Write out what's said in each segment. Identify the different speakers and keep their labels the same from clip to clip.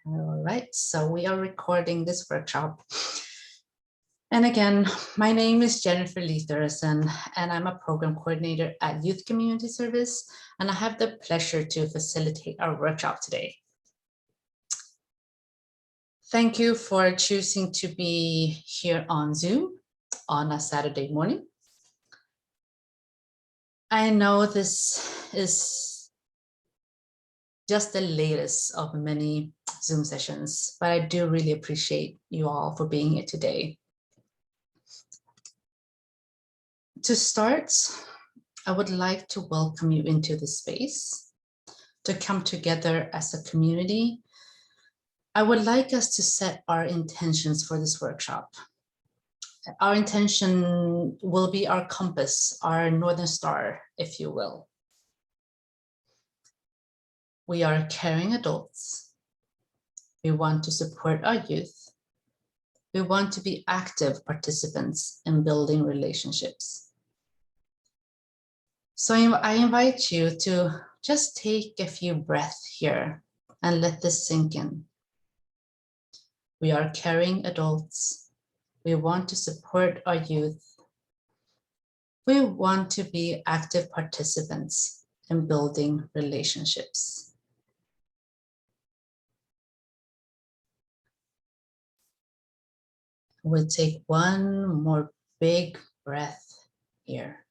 Speaker 1: All right, so we are recording this workshop. And again, my name is Jennifer Lee Thurston, and I'm a program coordinator at Youth Community Service, and I have the pleasure to facilitate our workshop today. Thank you for choosing to be here on Zoom on a Saturday morning. I know this is just the latest of many Zoom sessions, but I do really appreciate you all for being here today. To start, I would like to welcome you into the space to come together as a community. I would like us to set our intentions for this workshop. Our intention will be our compass, our Northern Star, if you will. We are caring adults. We want to support our youth. We want to be active participants in building relationships. So I invite you to just take a few breaths here and let this sink in. We are caring adults. We want to support our youth. We want to be active participants in building relationships. We'll take one more big breath here.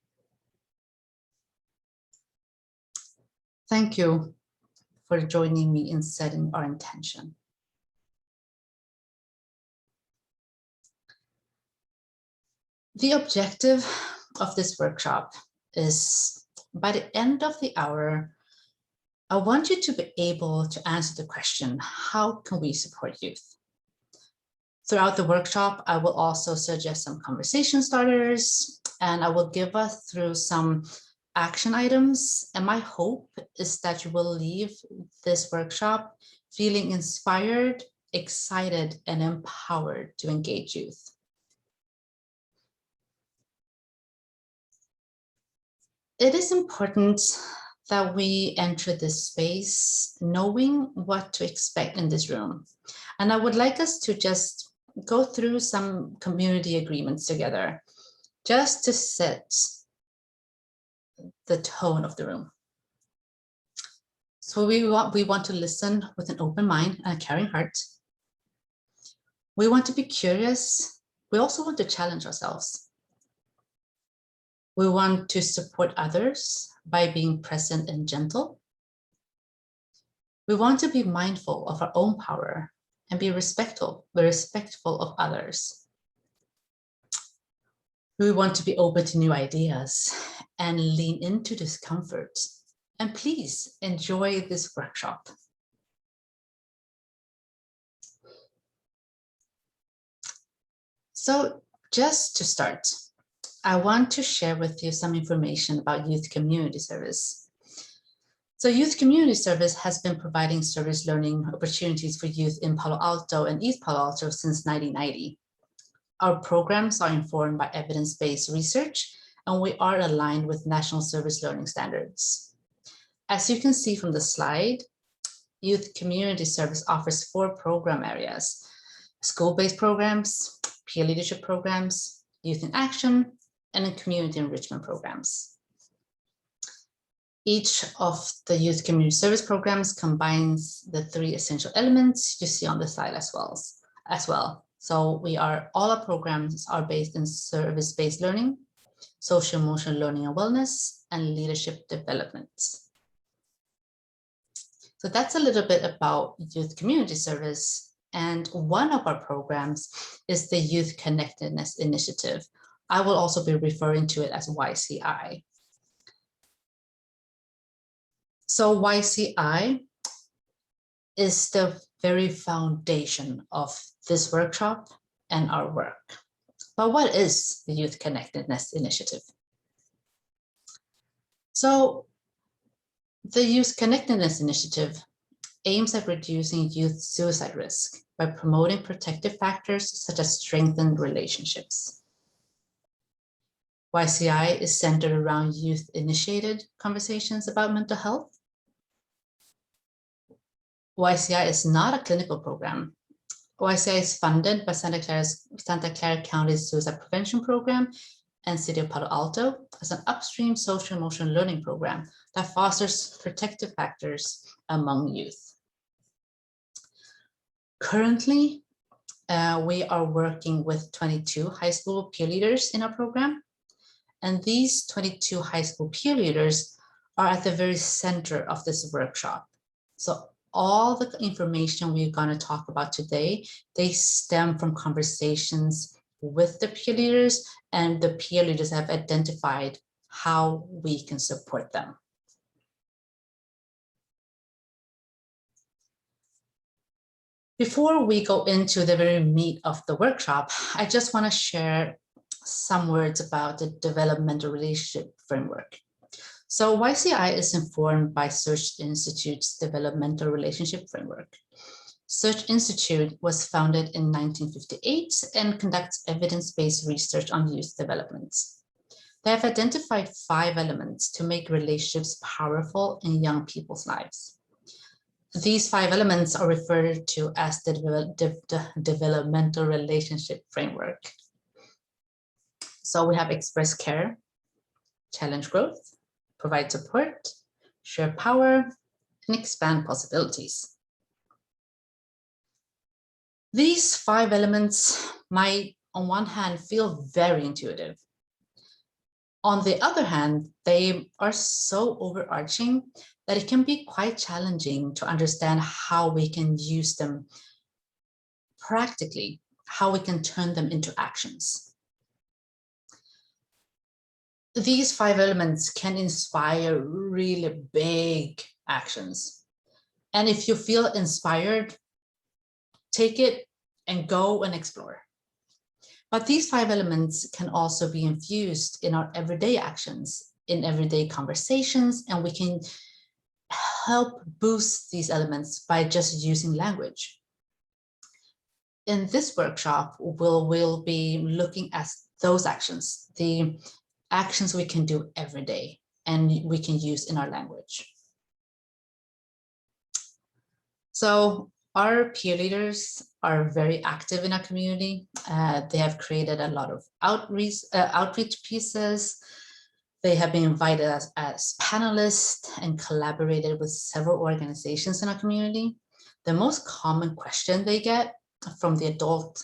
Speaker 1: Thank you for joining me in setting our intention. The objective of this workshop is, by the end of the hour, I want you to be able to answer the question, how can we support youth? Throughout the workshop, I will also suggest some conversation starters, and I will give us through some action items. And my hope is that you will leave this workshop feeling inspired, excited, and empowered to engage youth. It is important that we enter this space knowing what to expect in this room. And I would like us to just go through some community agreements together, just to set the tone of the room. So we want to listen with an open mind and a caring heart. We want to be curious. We also want to challenge ourselves. We want to support others by being present and gentle. We want to be mindful of our own power and be respectful of others. We want to be open to new ideas and lean into discomfort. And please enjoy this workshop. So just to start, I want to share with you some information about Youth Community Service. So Youth Community Service has been providing service learning opportunities for youth in Palo Alto and East Palo Alto since 1990. Our programs are informed by evidence-based research, and we are aligned with national service learning standards. As you can see from the slide, Youth Community Service offers 4 program areas: school-based programs, peer leadership programs, youth in action, and community enrichment programs. Each of the Youth Community Service programs combines the 3 essential elements you see on the slide as well. So all our programs are based in service-based learning, social emotional learning and wellness, and leadership development. So that's a little bit about Youth Community Service. And one of our programs is the Youth Connectedness Initiative. I will also be referring to it as YCI. So YCI is the very foundation of this workshop and our work. But what is the Youth Connectedness Initiative? So the Youth Connectedness Initiative aims at reducing youth suicide risk by promoting protective factors such as strengthened relationships. YCI is centered around youth-initiated conversations about mental health. YCI is not a clinical program. YCI is funded by Santa Clara County Suicide Prevention Program and City of Palo Alto as an upstream social emotional learning program that fosters protective factors among youth. Currently, we are working with 22 high school peer leaders in our program. And these 22 high school peer leaders are at the very center of this workshop. So all the information we're going to talk about today, they stem from conversations with the peer leaders, and the peer leaders have identified how we can support them. Before we go into the very meat of the workshop, I just want to share some words about the developmental relationship framework. So YCI is informed by Search Institute's developmental relationship framework. Search Institute was founded in 1958 and conducts evidence-based research on youth development. They have identified 5 elements to make relationships powerful in young people's lives. These 5 elements are referred to as the developmental relationship framework. So we have express care, challenge growth, provide support, share power, and expand possibilities. These 5 elements might, on one hand, feel very intuitive. On the other hand, they are so overarching that it can be quite challenging to understand how we can use them practically, how we can turn them into actions. These 5 elements can inspire really big actions. And if you feel inspired, take it and go and explore. But these 5 elements can also be infused in our everyday actions, in everyday conversations, and we can help boost these elements by just using language. In this workshop, we'll be looking at those actions, the actions we can do every day and we can use in our language. So our peer leaders are very active in our community. They have created a lot of outreach pieces. They have been invited as panelists and collaborated with several organizations in our community. The most common question they get from the adult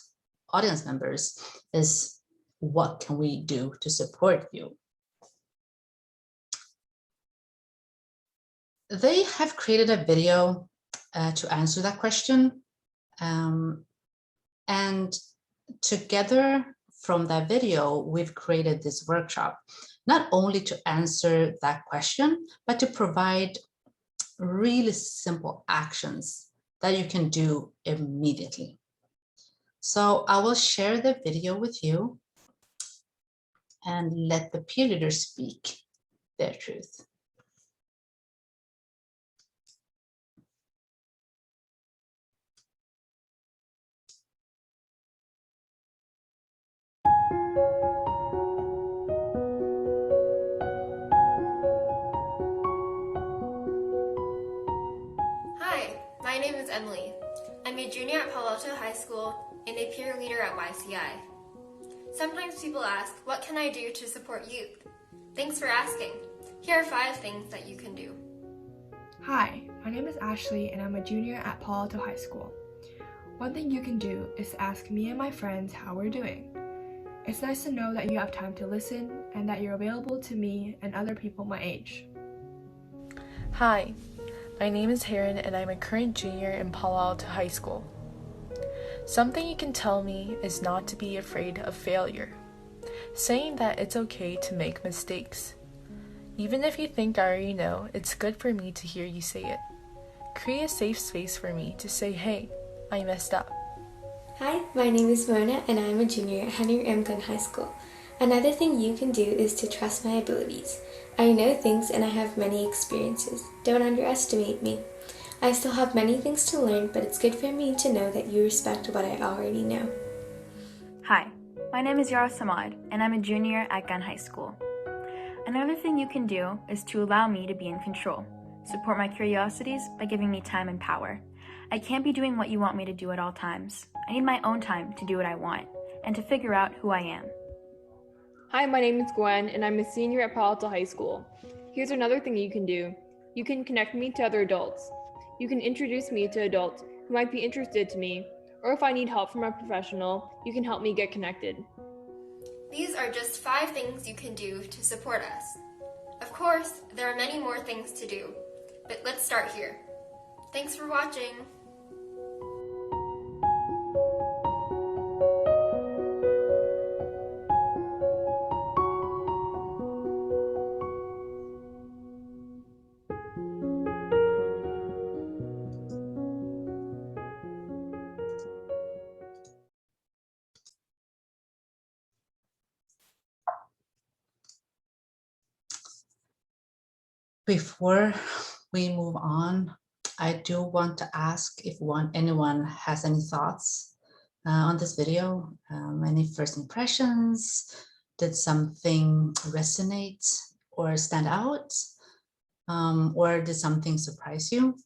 Speaker 1: audience members is, what can we do to support you? They have created a video to answer that question. And together from that video, we've created this workshop, not only to answer that question, but to provide really simple actions that you can do immediately. So I will share the video with you and let the peer leaders speak their truth.
Speaker 2: Hi, my name is Emily. I'm a junior at Palo Alto High School and a peer leader at YCI. Sometimes people ask, what can I do to support youth? Thanks for asking. Here are 5 things that you can do.
Speaker 3: Hi, my name is Ashley and I'm a junior at Palo Alto High School. One thing you can do is to ask me and my friends how we're doing. It's nice to know that you have time to listen and that you're available to me and other people my age.
Speaker 4: Hi, my name is Heron and I'm a current junior in Palo Alto High School. Something you can tell me is not to be afraid of failure. Saying that it's okay to make mistakes. Even if you think I already know, it's good for me to hear you say it. Create a safe space for me to say, hey, I messed up.
Speaker 5: Hi, my name is Mona and I'm a junior at Henry M. Glenn High School. Another thing you can do is to trust my abilities. I know things and I have many experiences. Don't underestimate me. I still have many things to learn, but it's good for me to know that you respect what I already know.
Speaker 6: Hi, my name is Yara Samad and I'm a junior at Gunn High School. Another thing you can do is to allow me to be in control. Support my curiosities by giving me time and power. I can't be doing what you want me to do at all times. I need my own time to do what I want and to figure out who I am.
Speaker 3: Hi, my name is Gwen, and I'm a senior at Palo Alto High School. Here's another thing you can do. You can connect me to other adults. You can introduce me to adults who might be interested to me, or if I need help from a professional, you can help me get connected.
Speaker 2: These are just 5 things you can do to support us. Of course, there are many more things to do, but let's start here. Thanks for watching.
Speaker 1: Before we move on, I do want to ask if anyone has any thoughts on this video, any first impressions. Did something resonate or stand out? Or did something surprise you?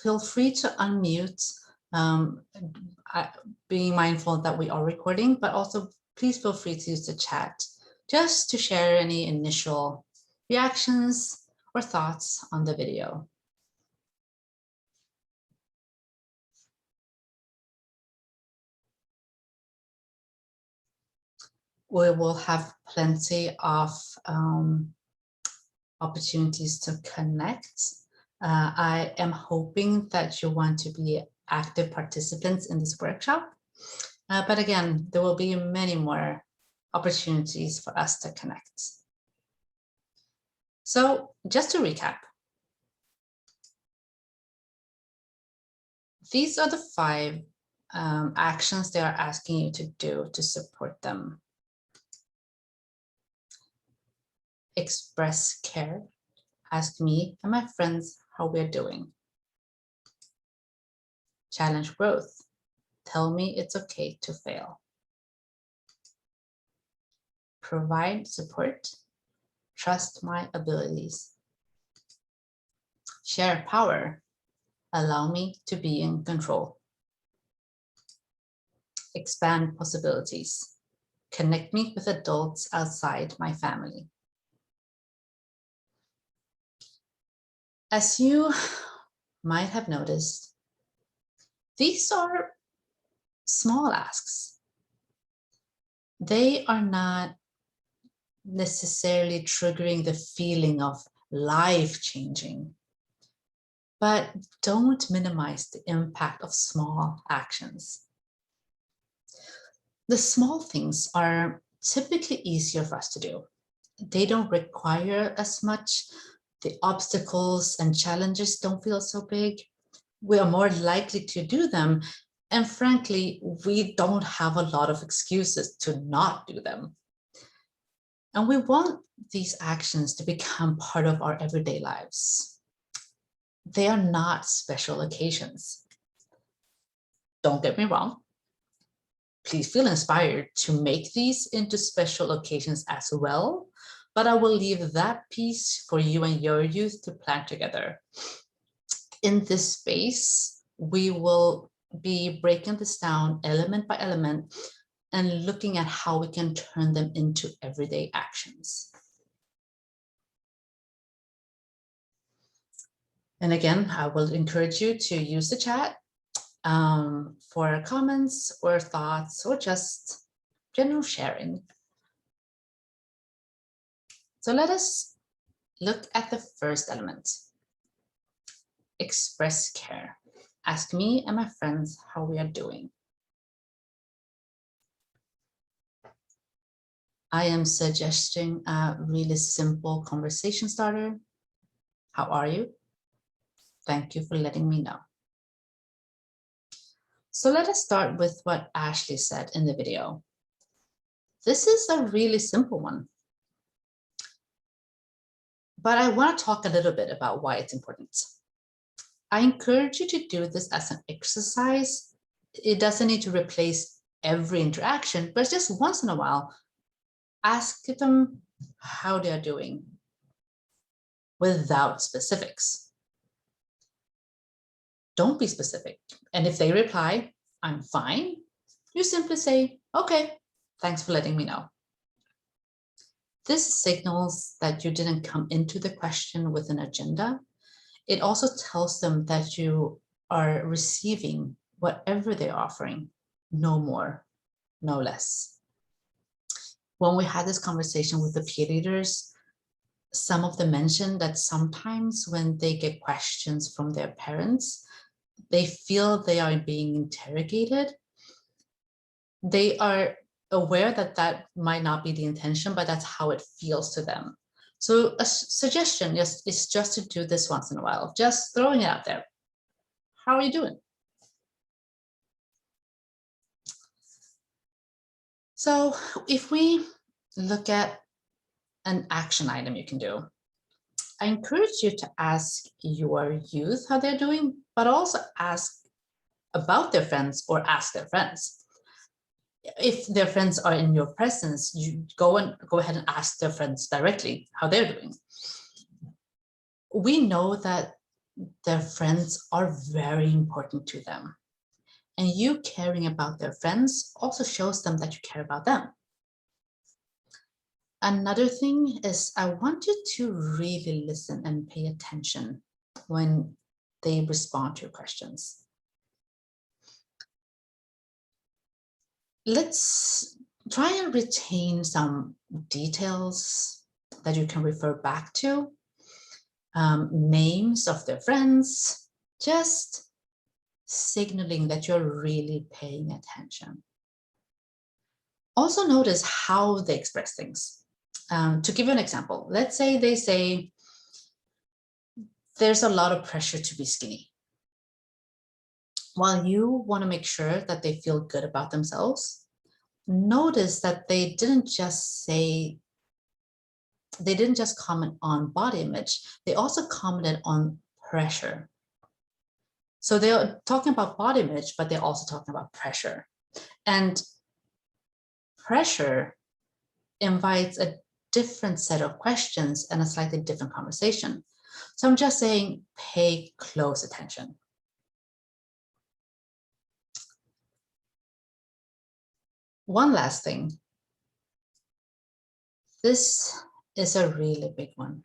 Speaker 1: Feel free to unmute, being mindful that we are recording, but also please feel free to use the chat just to share any initial reactions or thoughts on the video. We will have plenty of opportunities to connect. I am hoping that you want to be active participants in this workshop. But again, there will be many more opportunities for us to connect. So just to recap, these are the 5 actions they are asking you to do to support them. Express care. Ask me and my friends how we're doing. Challenge growth. Tell me it's okay to fail. Provide support. Trust my abilities. Share power. Allow me to be in control. Expand possibilities. Connect me with adults outside my family. As you might have noticed, these are small asks. They are not necessarily triggering the feeling of life-changing, but don't minimize the impact of small actions. The small things are typically easier for us to do. They don't require as much. The obstacles and challenges don't feel so big. We are more likely to do them. And frankly, we don't have a lot of excuses to not do them. And we want these actions to become part of our everyday lives. They are not special occasions. Don't get me wrong. Please feel inspired to make these into special occasions as well, but I will leave that piece for you and your youth to plan together. In this space, we will be breaking this down element by element and looking at how we can turn them into everyday actions. And again, I will encourage you to use the chat for comments or thoughts or just general sharing. So let us look at the first element. Express care. Ask me and my friends how we are doing. I am suggesting a really simple conversation starter. How are you? Thank you for letting me know. So let us start with what Ashley said in the video. This is a really simple one, but I want to talk a little bit about why it's important. I encourage you to do this as an exercise. It doesn't need to replace every interaction, but just once in a while, ask them how they are doing without specifics. Don't be specific. And if they reply, I'm fine, you simply say, okay, thanks for letting me know. This signals that you didn't come into the question with an agenda. It also tells them that you are receiving whatever they're offering, no more, no less. When we had this conversation with the peer leaders, some of them mentioned that sometimes when they get questions from their parents, they feel they are being interrogated. They are aware that that might not be the intention, but that's how it feels to them. So a suggestion is just to do this once in a while, just throwing it out there. How are you doing? So if we look at an action item you can do, I encourage you to ask your youth how they're doing, but also ask about their friends or ask their friends. If their friends are in your presence, you go ahead and ask their friends directly how they're doing. We know that their friends are very important to them. And you caring about their friends also shows them that you care about them. Another thing is I want you to really listen and pay attention when they respond to your questions. Let's try and retain some details that you can refer back to, names of their friends, just signaling that you're really paying attention. Also notice how they express things. To give you an example, let's say they say, there's a lot of pressure to be skinny. While you want to make sure that they feel good about themselves, notice that they didn't just comment on body image, they also commented on pressure. So they're talking about body image, but they're also talking about pressure. And pressure invites a different set of questions and a slightly different conversation. So I'm just saying, pay close attention. One last thing. This is a really big one.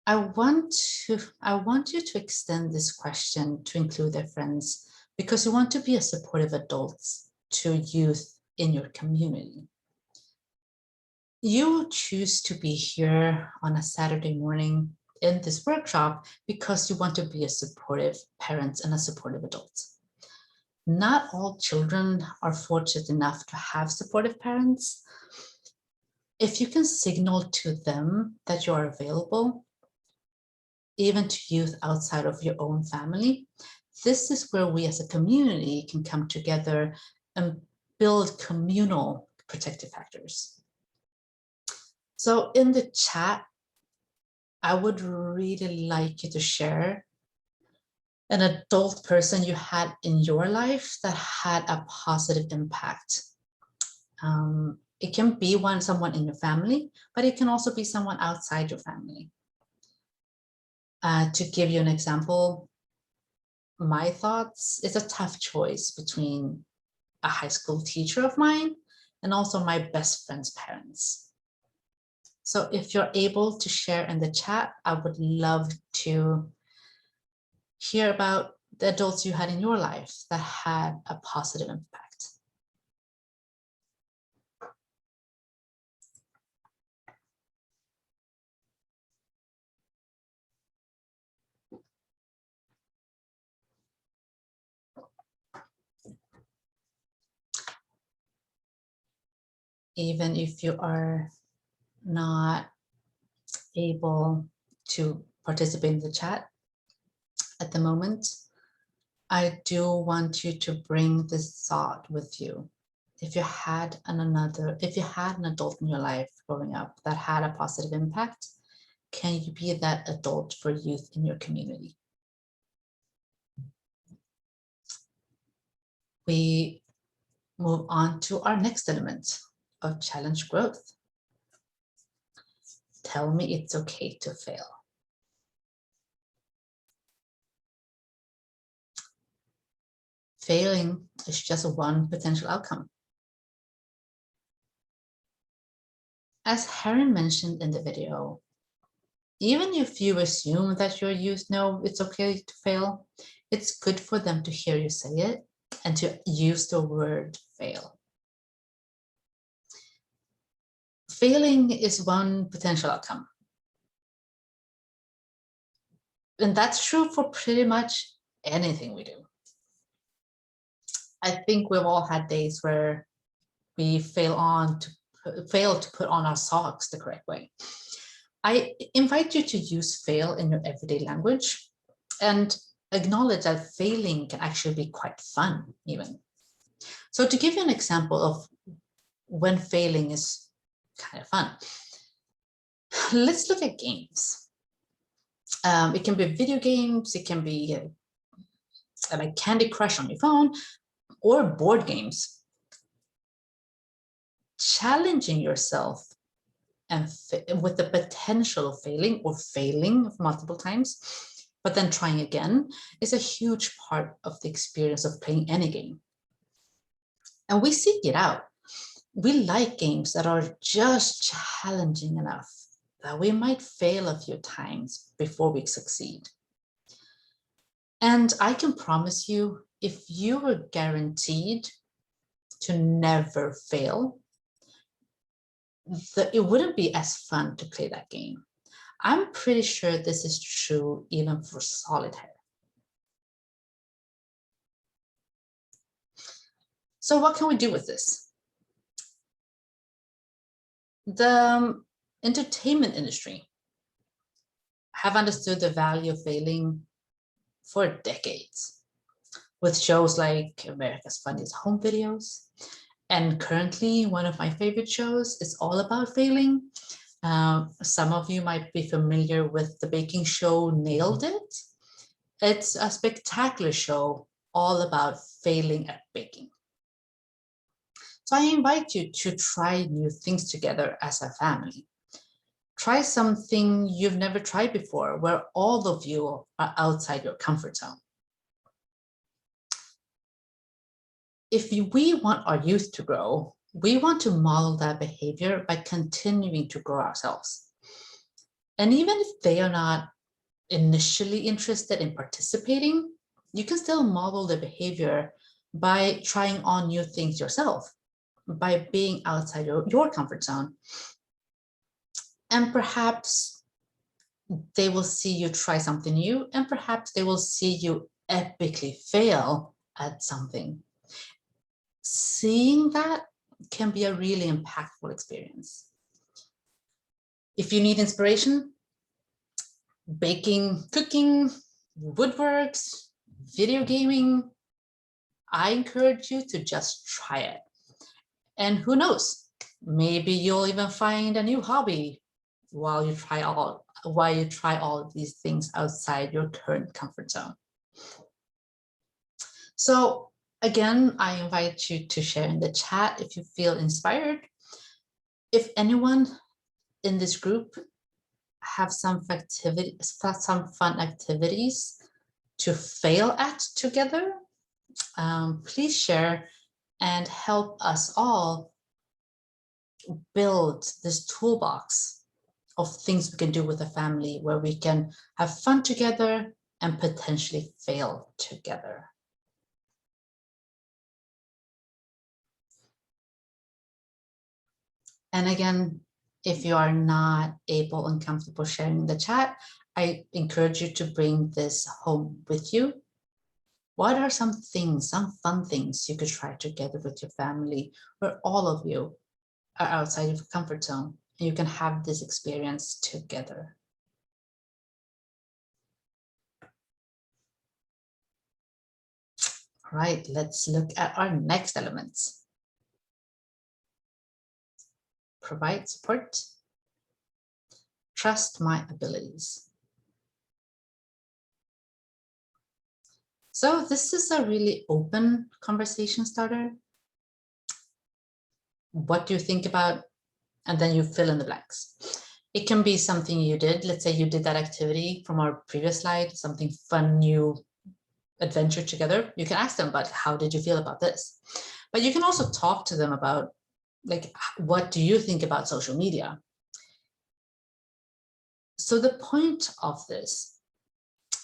Speaker 1: I want you to extend this question to include their friends because you want to be a supportive adult to youth in your community. You choose to be here on a Saturday morning in this workshop because you want to be a supportive parent and a supportive adult. Not all children are fortunate enough to have supportive parents. If you can signal to them that you are available, even to youth outside of your own family, this is where we as a community can come together and build communal protective factors. So in the chat, I would really like you to share an adult person you had in your life that had a positive impact. It can be someone in your family, but it can also be someone outside your family. To give you an example, my thoughts, it's a tough choice between a high school teacher of mine and also my best friend's parents. So if you're able to share in the chat, I would love to hear about the adults you had in your life that had a positive impact. Even if you are not able to participate in the chat at the moment, I do want you to bring this thought with you. If you had an adult in your life growing up that had a positive impact, can you be that adult for youth in your community? We move on to our next element of challenge growth. Tell me it's okay to fail. Failing is just one potential outcome. As Heron mentioned in the video, even if you assume that your youth know it's okay to fail, it's good for them to hear you say it and to use the word fail. Failing is one potential outcome. And that's true for pretty much anything we do. I think we've all had days where we fail to put on our socks the correct way. I invite you to use fail in your everyday language and acknowledge that failing can actually be quite fun even. So to give you an example of when failing is kind of fun, let's look at games. It can be video games, it can be like Candy Crush on your phone, or board games. Challenging yourself and with the potential of failing or failing multiple times, but then trying again, is a huge part of the experience of playing any game. And we seek it out. We like games that are just challenging enough that we might fail a few times before we succeed. And I can promise you, if you were guaranteed to never fail, it wouldn't be as fun to play that game. I'm pretty sure this is true even for solitaire. So what can we do with this? The entertainment industry have understood the value of failing for decades, with shows like America's Funniest Home Videos. And currently, one of my favorite shows is all about failing. Some of you might be familiar with the baking show Nailed It. It's a spectacular show all about failing at baking. So I invite you to try new things together as a family. Try something you've never tried before, where all of you are outside your comfort zone. If we want our youth to grow, we want to model that behavior by continuing to grow ourselves. And even if they are not initially interested in participating, you can still model the behavior by trying on new things yourself, by being outside your comfort zone. And perhaps they will see you try something new, and perhaps they will see you epically fail at something. Seeing that can be a really impactful experience. If you need inspiration, baking, cooking, woodworks, video gaming, I encourage you to just try it. And who knows, maybe you'll even find a new hobby while you try all of these things outside your current comfort zone. So again, I invite you to share in the chat if you feel inspired. If anyone in this group have some fun activities to fail at together, please share and help us all build this toolbox of things we can do with a family where we can have fun together and potentially fail together. And again, if you are not able and comfortable sharing the chat, I encourage you to bring this home with you. What are some things, some fun things you could try together with your family where all of you are outside of your comfort zone and you can have this experience together? All right, let's look at our next elements. Provide support. Trust my abilities. So this is a really open conversation starter. What do you think about? And then you fill in the blanks. It can be something you did. Let's say you did that activity from our previous slide, something fun, new, adventure together, you can ask them about how did you feel about this? But you can also talk to them about, like, what do you think about social media? So the point of this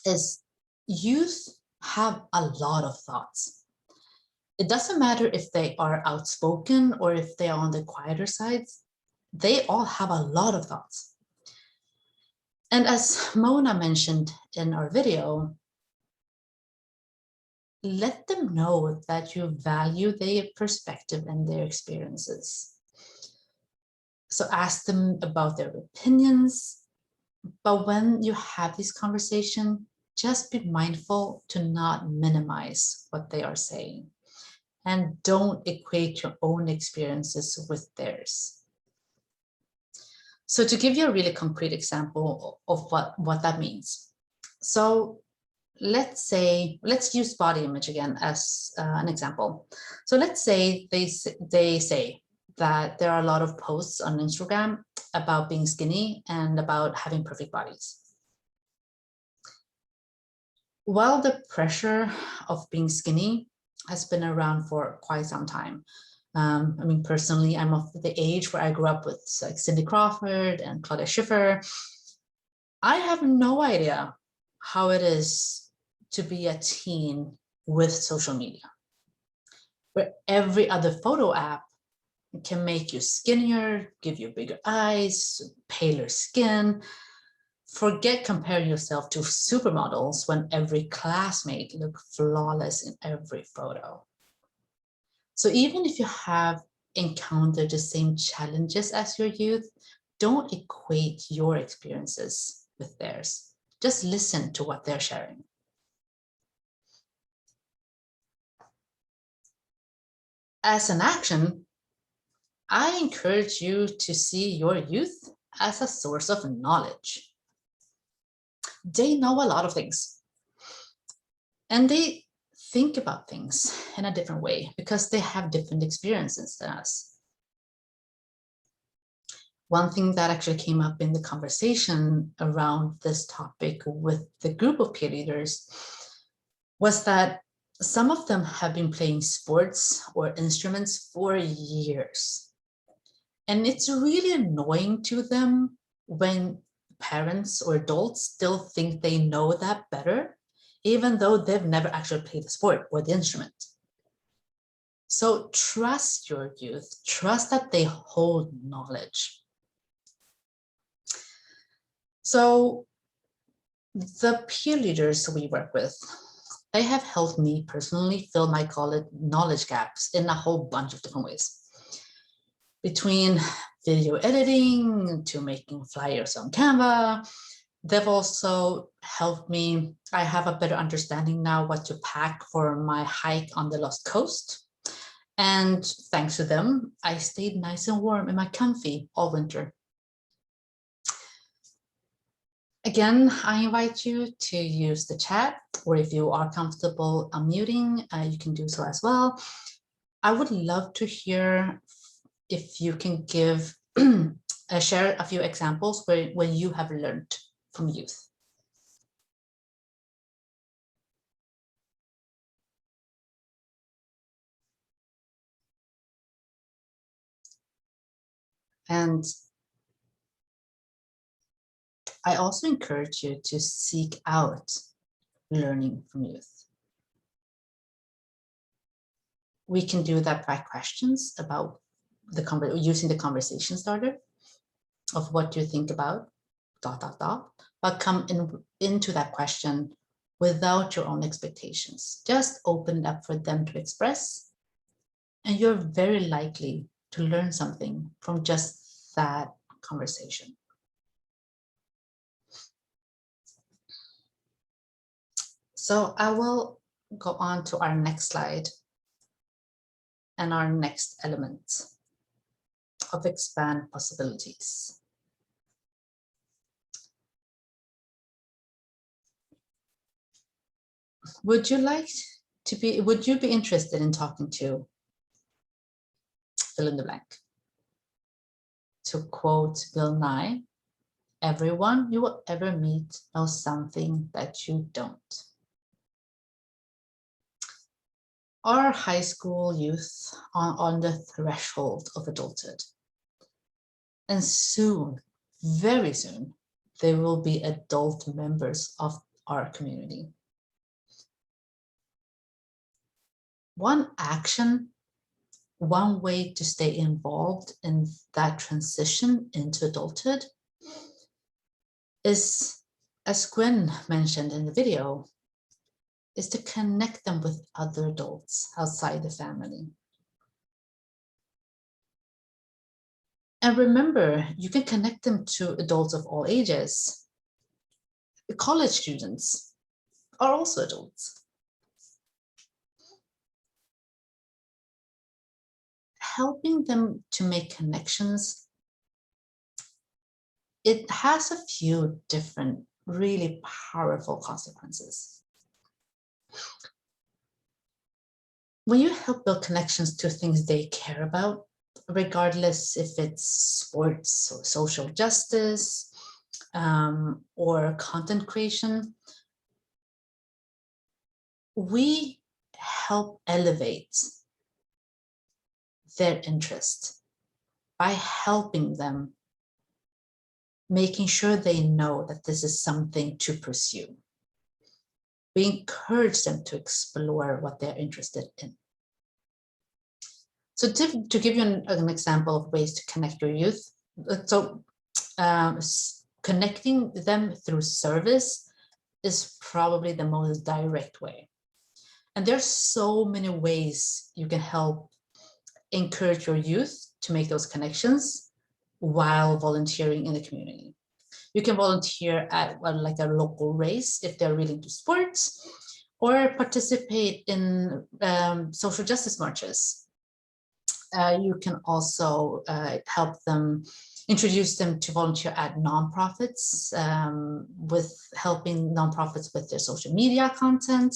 Speaker 1: is youth have a lot of thoughts. It doesn't matter if they are outspoken or if they are on the quieter sides, they all have a lot of thoughts. And as Mona mentioned in our video, let them know that you value their perspective and their experiences. So ask them about their opinions, but when you have this conversation, just be mindful to not minimize what they are saying and don't equate your own experiences with theirs. So to give you a really concrete example of what that means. So let's use body image again as an example. So let's say they say that there are a lot of posts on Instagram about being skinny and about having perfect bodies. While the pressure of being skinny has been around for quite some time, I mean, personally, I'm of the age where I grew up with like Cindy Crawford and Claudia Schiffer. I have no idea how it is to be a teen with social media, where every other photo app can make you skinnier, give you bigger eyes, paler skin. Forget comparing yourself to supermodels when every classmate looks flawless in every photo. So even if you have encountered the same challenges as your youth, don't equate your experiences with theirs. Just listen to what they're sharing. As an action, I encourage you to see your youth as a source of knowledge. They know a lot of things, and they think about things in a different way because they have different experiences than us. One thing that actually came up in the conversation around this topic with the group of peer leaders was that some of them have been playing sports or instruments for years. And it's really annoying to them when parents or adults still think they know that better, even though they've never actually played the sport or the instrument. So trust your youth, trust that they hold knowledge. So the peer leaders we work with, they have helped me personally fill my knowledge gaps in a whole bunch of different ways. Between video editing to making flyers on Canva, they've also helped me. I have a better understanding now what to pack for my hike on the Lost Coast. And thanks to them, I stayed nice and warm in my comfy all winter. Again, I invite you to use the chat, or if you are comfortable unmuting, you can do so as well. I would love to hear if you can give, share a few examples where you have learned from youth. And I also encourage you to seek out learning from youth. We can do that by questions about using the conversation starter of what you think about, ... but come into that question without your own expectations. Just open it up for them to express, and you're very likely to learn something from just that conversation. So I will go on to our next slide and our next element of expand possibilities. Would you be interested in talking to fill in the blank? To quote Bill Nye, everyone you will ever meet knows something that you don't. Our high school youth are on the threshold of adulthood. And soon, very soon, they will be adult members of our community. One action, one way to stay involved in that transition into adulthood is, as Gwen mentioned in the video, is to connect them with other adults outside the family. And remember, you can connect them to adults of all ages. College students are also adults. Helping them to make connections, it has a few different, really powerful consequences. When you help build connections to things they care about, regardless if it's sports or social justice or content creation, we help elevate their interest by helping them, making sure they know that this is something to pursue. We encourage them to explore what they're interested in. So to give you an example of ways to connect your youth, connecting them through service is probably the most direct way. And there's so many ways you can help encourage your youth to make those connections while volunteering in the community. You can volunteer at like a local race if they're really into sports, or participate in social justice marches. You can also help them, introduce them to volunteer at nonprofits, with helping nonprofits with their social media content,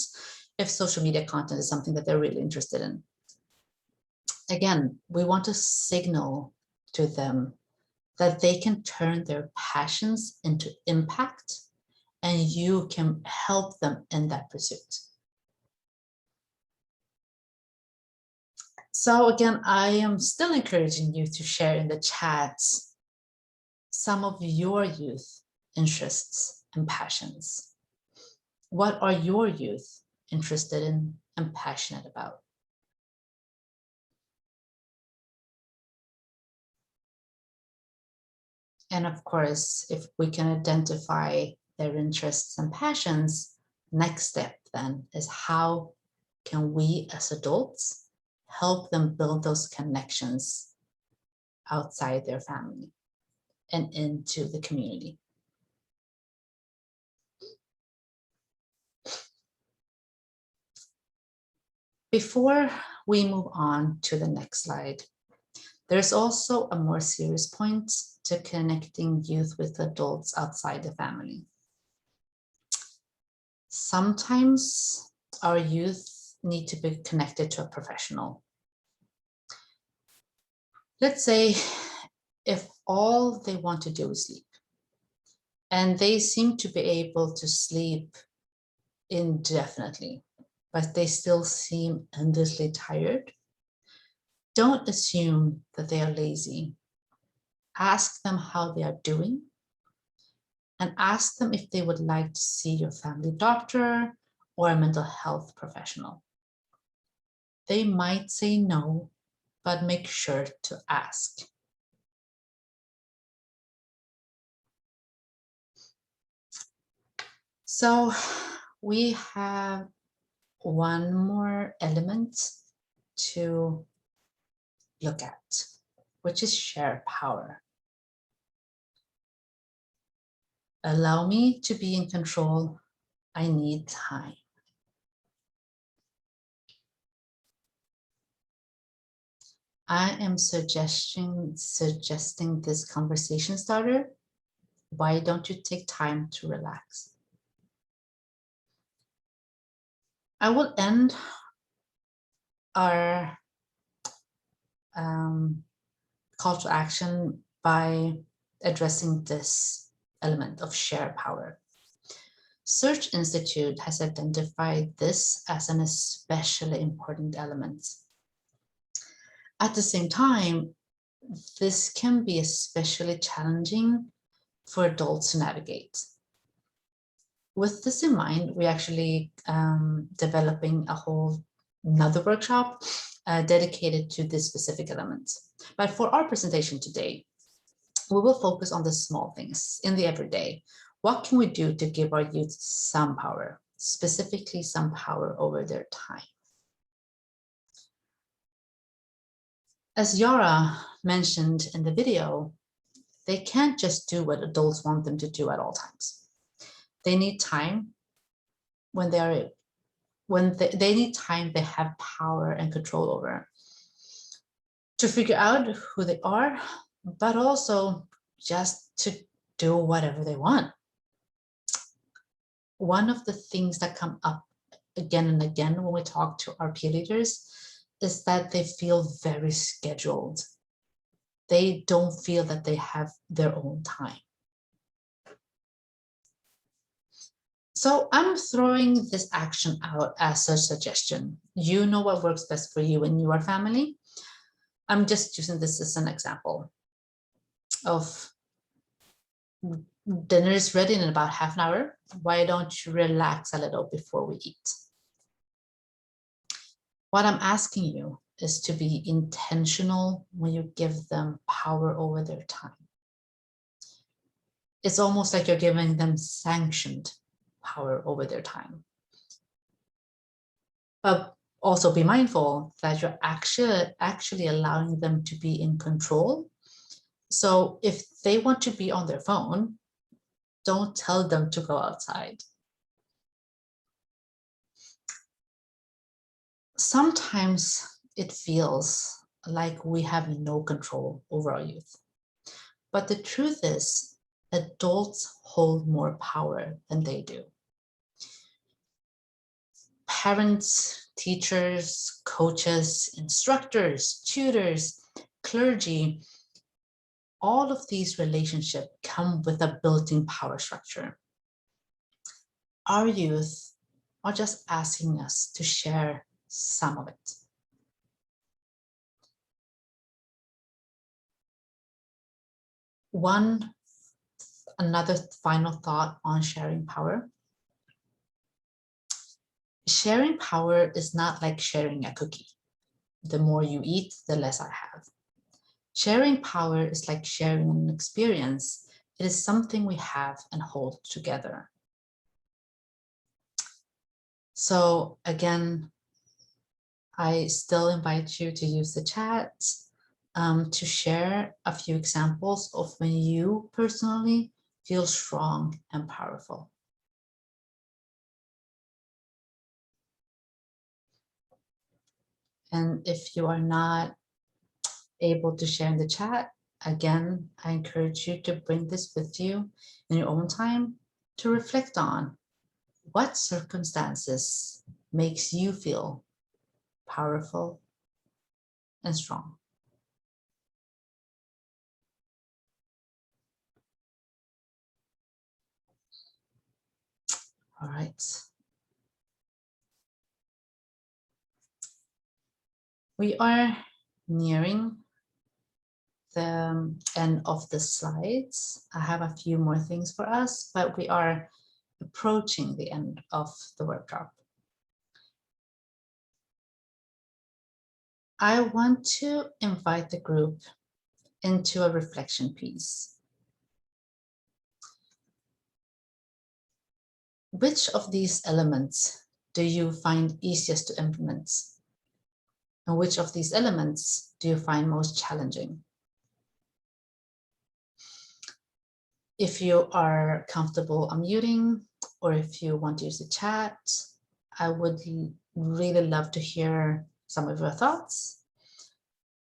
Speaker 1: if social media content is something that they're really interested in. Again, we want to signal to them that they can turn their passions into impact, and you can help them in that pursuit. So again, I am still encouraging you to share in the chat some of your youth interests and passions. What are your youth interested in and passionate about? And of course, if we can identify their interests and passions, next step then is how can we as adults help them build those connections outside their family and into the community. Before we move on to the next slide, there's also a more serious point to connecting youth with adults outside the family. Sometimes our youth need to be connected to a professional. Let's say if all they want to do is sleep, and they seem to be able to sleep indefinitely, but they still seem endlessly tired, don't assume that they are lazy. Ask them how they are doing, and ask them if they would like to see your family doctor or a mental health professional. They might say no, but make sure to ask. So we have one more element to look at, which is share power. Allow me to be in control. I need time. I am suggesting this conversation starter. Why don't you take time to relax? I will end our call to action by addressing this element of share power. Search Institute has identified this as an especially important element. At the same time, this can be especially challenging for adults to navigate. With this in mind, we're actually developing a whole another workshop dedicated to this specific element. But for our presentation today, we will focus on the small things in the everyday. What can we do to give our youth some power, specifically some power over their time? As Yara mentioned in the video, they can't just do what adults want them to do at all times. They need time when they need time they have power and control over to figure out who they are, but also just to do whatever they want. One of the things that come up again and again when we talk to our peer leaders is that they feel very scheduled. They don't feel that they have their own time. So I'm throwing this action out as a suggestion. You know what works best for you and your family. I'm just using this as an example of dinner is ready in about half an hour. Why don't you relax a little before we eat? What I'm asking you is to be intentional when you give them power over their time. It's almost like you're giving them sanctioned power over their time. But also be mindful that you're actually allowing them to be in control. So if they want to be on their phone, don't tell them to go outside. Sometimes it feels like we have no control over our youth. But the truth is, adults hold more power than they do. Parents, teachers, coaches, instructors, tutors, clergy, all of these relationships come with a built-in power structure. Our youth are just asking us to share some of it. Another final thought on sharing power. Sharing power is not like sharing a cookie. The more you eat, the less I have. Sharing power is like sharing an experience. It is something we have and hold together. So again, I still invite you to use the chat to share a few examples of when you personally feel strong and powerful. And if you are not able to share in the chat, again, I encourage you to bring this with you in your own time to reflect on what circumstances makes you feel powerful and strong. All right. We are nearing the end of the slides. I have a few more things for us, but we are approaching the end of the workshop. I want to invite the group into a reflection piece. Which of these elements do you find easiest to implement? And which of these elements do you find most challenging? If you are comfortable unmuting, or if you want to use the chat, I would really love to hear some of your thoughts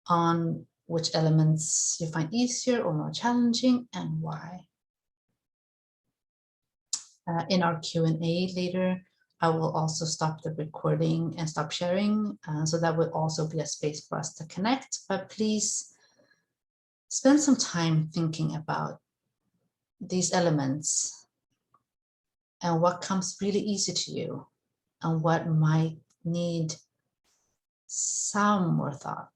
Speaker 1: on which elements you find easier or more challenging and why. In our Q&A later, I will also stop the recording and stop sharing. So that will also be a space for us to connect, but please spend some time thinking about these elements and what comes really easy to you, and what might need some more thought.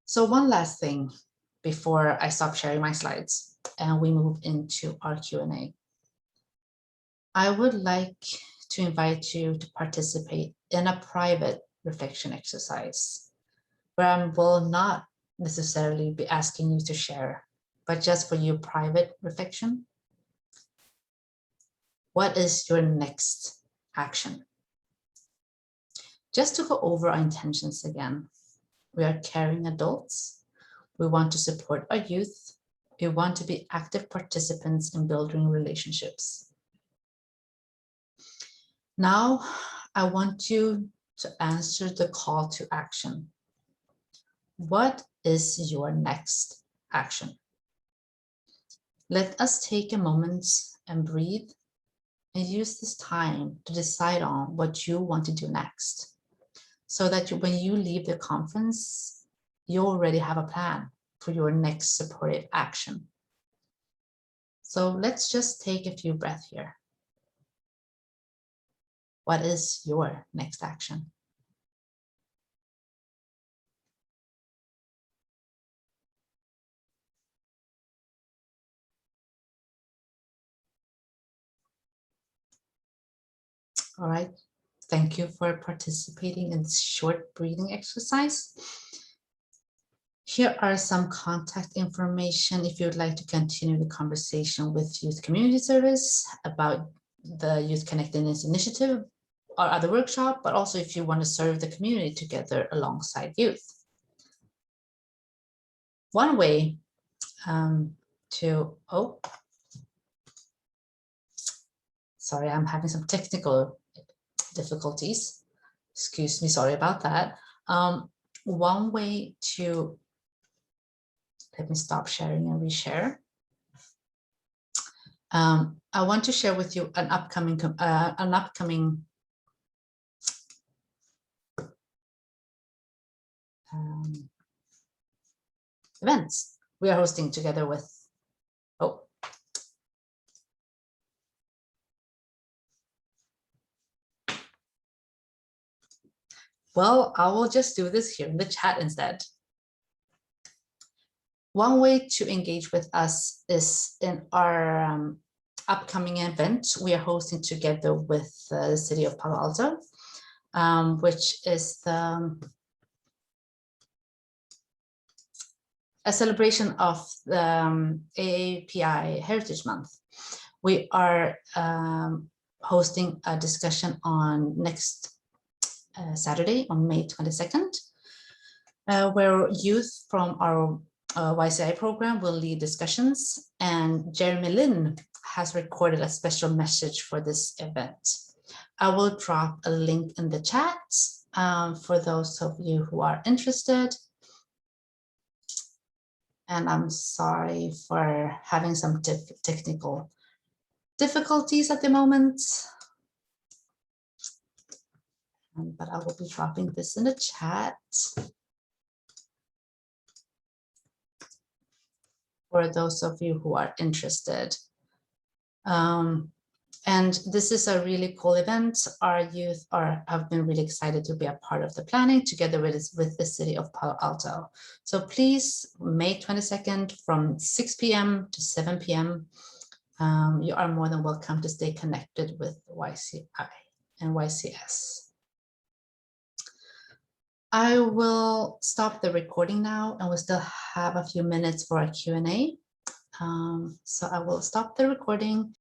Speaker 1: So one last thing before I stop sharing my slides and we move into our Q&A. I would like to invite you to participate in a private reflection exercise where I will not necessarily be asking you to share, but just for your private reflection. What is your next action? Just to go over our intentions again. We are caring adults. We want to support our youth. We want to be active participants in building relationships. Now, I want you to answer the call to action. What is your next action? Let us take a moment and breathe and use this time to decide on what you want to do next, so that when you leave the conference, you already have a plan for your next supportive action. So let's just take a few breaths here. What is your next action? All right, thank you for participating in this short breathing exercise. Here are some contact information if you'd like to continue the conversation with Youth Community Service about the Youth Connectedness Initiative or other workshop, but also if you want to serve the community together alongside youth. One way sorry, I'm having some technical difficulties. Excuse me, sorry about that. One way to, let me stop sharing and reshare. I want to share with you an upcoming events we are hosting together with, well, I will just do this here in the chat instead. One way to engage with us is in our upcoming event we are hosting together with the City of Palo Alto, which is a celebration of the AAPI Heritage Month. We are hosting a discussion on next Saturday on May 22nd, where youth from our YCI program will lead discussions, and Jeremy Lin has recorded a special message for this event. I will drop a link in the chat for those of you who are interested. And I'm sorry for having some technical difficulties at the moment. But I will be dropping this in the chat for those of you who are interested. And this is a really cool event. Our youth have been really excited to be a part of the planning together with the City of Palo Alto. So please, May 22nd from 6 p.m. to 7 p.m. You are more than welcome to stay connected with YCI and YCS. I will stop the recording now, and we'll still have a few minutes for a Q&A. So I will stop the recording.